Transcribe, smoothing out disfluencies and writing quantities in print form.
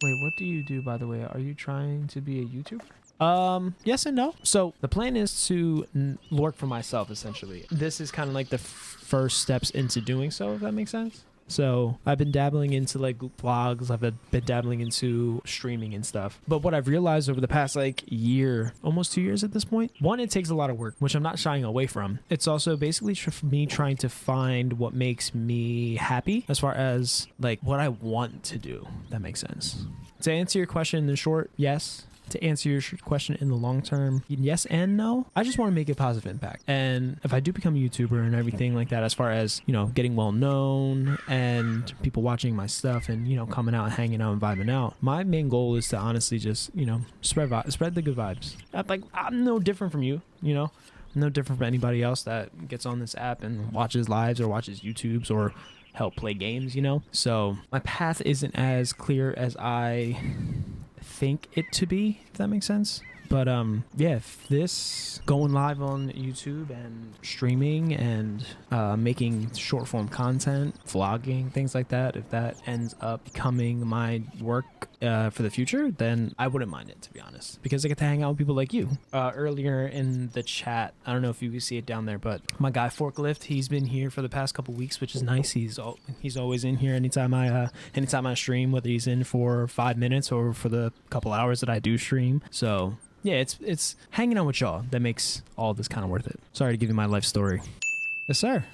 Wait, what do you do, by the way? Are you trying to be a YouTuber? Yes and no. So the plan is to work for myself, essentially. This is kind of like the first steps into doing so, if that makes sense. So I've been dabbling into like vlogs. I've been dabbling into streaming and stuff. But what I've realized over the past like year, almost 2 years at this point, one, it takes a lot of work, which I'm not shying away from. It's also basically me trying to find what makes me happy as far as like what I want to do. If that makes sense. To answer your question in short, yes. To answer your question in the long term, yes and no. I just want to make a positive impact. And if I do become a YouTuber and everything like that, as far as, you know, getting well known and people watching my stuff and, you know, coming out and hanging out and vibing out, my main goal is to honestly just, you know, spread the good vibes. I'm no different from you, you know. I'm no different from anybody else that gets on this app and watches lives or watches YouTubes or help play games, you know. So my path isn't as clear as I think it to be, if that makes sense. But yeah, if this going live on YouTube and streaming and making short form content, vlogging, things like that, if that ends up becoming my work for the future, then I wouldn't mind it, to be honest, because I get to hang out with people like you. Earlier in the chat, I don't know if you can see it down there, but my guy Forklift, he's been here for the past couple weeks, which is nice. He's always in here anytime I stream, whether he's in for 5 minutes or for the couple hours that I do stream. So yeah, it's hanging out with y'all that makes all this kind of worth it. Sorry to give you my life story. Yes, sir.